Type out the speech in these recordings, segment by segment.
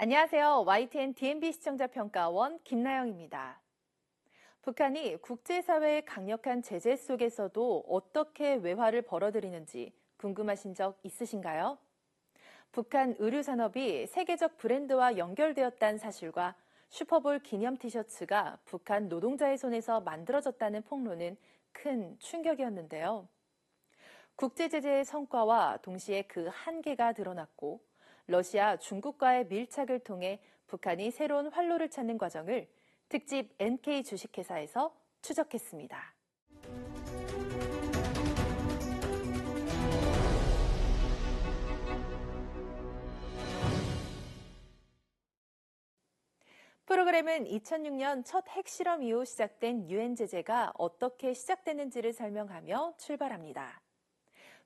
안녕하세요. YTN DMB 시청자평가원 김나영입니다. 북한이 국제사회의 강력한 제재 속에서도 어떻게 외화를 벌어들이는지 궁금하신 적 있으신가요? 북한 의류산업이 세계적 브랜드와 연결되었다는 사실과 슈퍼볼 기념 티셔츠가 북한 노동자의 손에서 만들어졌다는 폭로는 큰 충격이었는데요. 국제제재의 성과와 동시에 그 한계가 드러났고 러시아, 중국과의 밀착을 통해 북한이 새로운 활로를 찾는 과정을 특집 NK 주식회사에서 추적했습니다. 프로그램은 2006년 첫 핵실험 이후 시작된 유엔 제재가 어떻게 시작됐는지를 설명하며 출발합니다.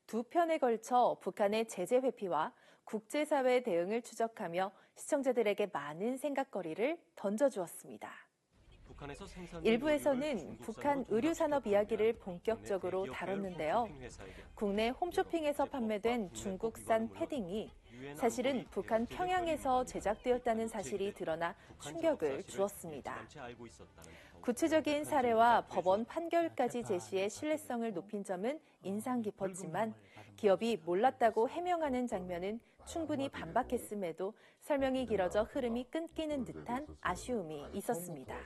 두 편에 걸쳐 북한의 제재 회피와 국제사회 대응을 추적하며 시청자들에게 많은 생각거리를 던져주었습니다. 일부에서는 북한 의류산업 이야기를 본격적으로 다뤘는데요. 국내 홈쇼핑에서 판매된 중국산 패딩이 사실은 북한 평양에서 제작되었다는 사실이 드러나 충격을 주었습니다. 구체적인 사례와 법원 판결까지 제시해 신뢰성을 높인 점은 인상 깊었지만 기업이 몰랐다고 해명하는 장면은 충분히 반박했음에도 설명이 길어져 흐름이 끊기는 듯한 아쉬움이 있었습니다.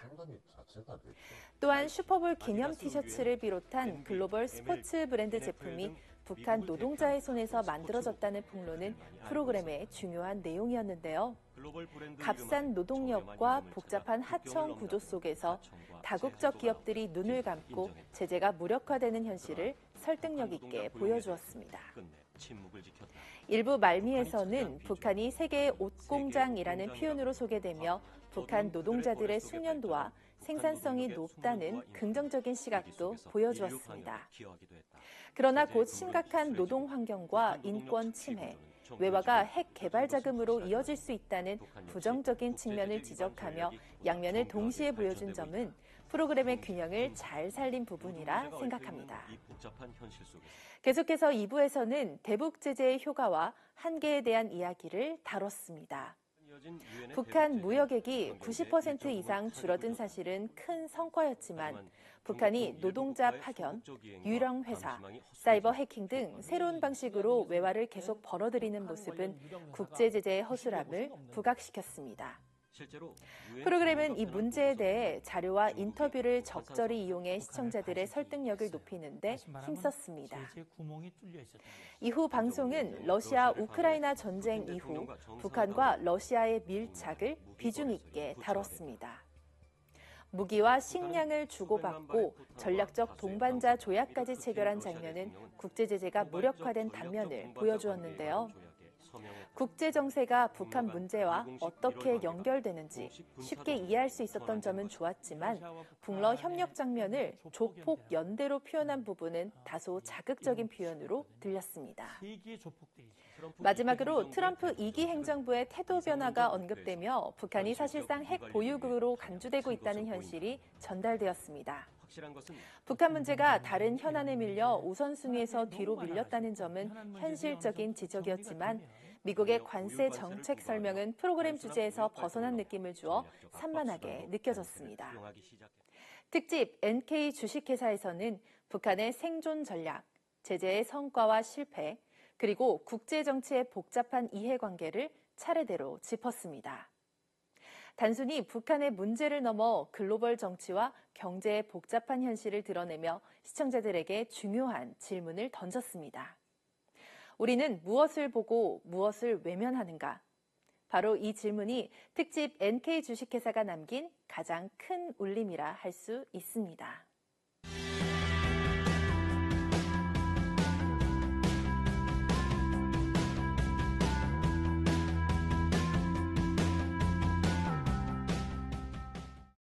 또한 슈퍼볼 기념 티셔츠를 비롯한 글로벌 스포츠 브랜드 제품이 북한 노동자의 손에서 만들어졌다는 폭로는 프로그램의 중요한 내용이었는데요. 값싼 노동력과 복잡한 하청 구조 속에서 다국적 기업들이 눈을 감고 제재가 무력화되는 현실을 설득력 있게 보여주었습니다. 일부 말미에서는 북한이 세계의 옷공장이라는 표현으로 소개되며 북한 노동자들의 숙련도와 생산성이 높다는 긍정적인 시각도 보여주었습니다. 그러나 곧 심각한 노동 환경과 인권 침해, 외화가 핵 개발 자금으로 이어질 수 있다는 부정적인 측면을 지적하며 양면을 동시에 보여준 점은 프로그램의 균형을 잘 살린 부분이라 생각합니다. 계속해서 2부에서는 대북 제재의 효과와 한계에 대한 이야기를 다뤘습니다. 북한 무역액이 90% 이상 줄어든 사실은 큰 성과였지만 북한이 노동자 파견, 유령 회사, 사이버 해킹 등 새로운 방식으로 외화를 계속 벌어들이는 모습은 국제 제재의 허술함을 부각시켰습니다. 프로그램은 이 문제에 대해 자료와 인터뷰를 적절히 이용해 시청자들의 설득력을 높이는 데 힘썼습니다. 이후 방송은 러시아 우크라이나 전쟁 이후 북한과 러시아의 밀착을 비중 있게 다뤘습니다. 무기와 식량을 주고받고 전략적 동반자 조약까지 체결한 장면은 국제 제재가 무력화된 단면을 보여주었는데요. 국제 정세가 북한 문제와 어떻게 연결되는지 쉽게 이해할 수 있었던 점은 좋았지만 북러 협력 장면을 조폭 연대로 표현한 부분은 다소 자극적인 표현으로 들렸습니다. 마지막으로 트럼프 2기 행정부의 태도 변화가 언급되며 북한이 사실상 핵 보유국으로 간주되고 있다는 현실이 전달되었습니다. 북한 문제가 다른 현안에 밀려 우선순위에서 뒤로 밀렸다는 점은 현실적인 지적이었지만 미국의 관세 정책 설명은 프로그램 주제에서 벗어난 느낌을 주어 산만하게 느껴졌습니다. 특집 NK 주식회사에서는 북한의 생존 전략, 제재의 성과와 실패, 그리고 국제 정치의 복잡한 이해관계를 차례대로 짚었습니다. 단순히 북한의 문제를 넘어 글로벌 정치와 경제의 복잡한 현실을 드러내며 시청자들에게 중요한 질문을 던졌습니다. 우리는 무엇을 보고 무엇을 외면하는가? 바로 이 질문이 특집 NK 주식회사가 남긴 가장 큰 울림이라 할 수 있습니다.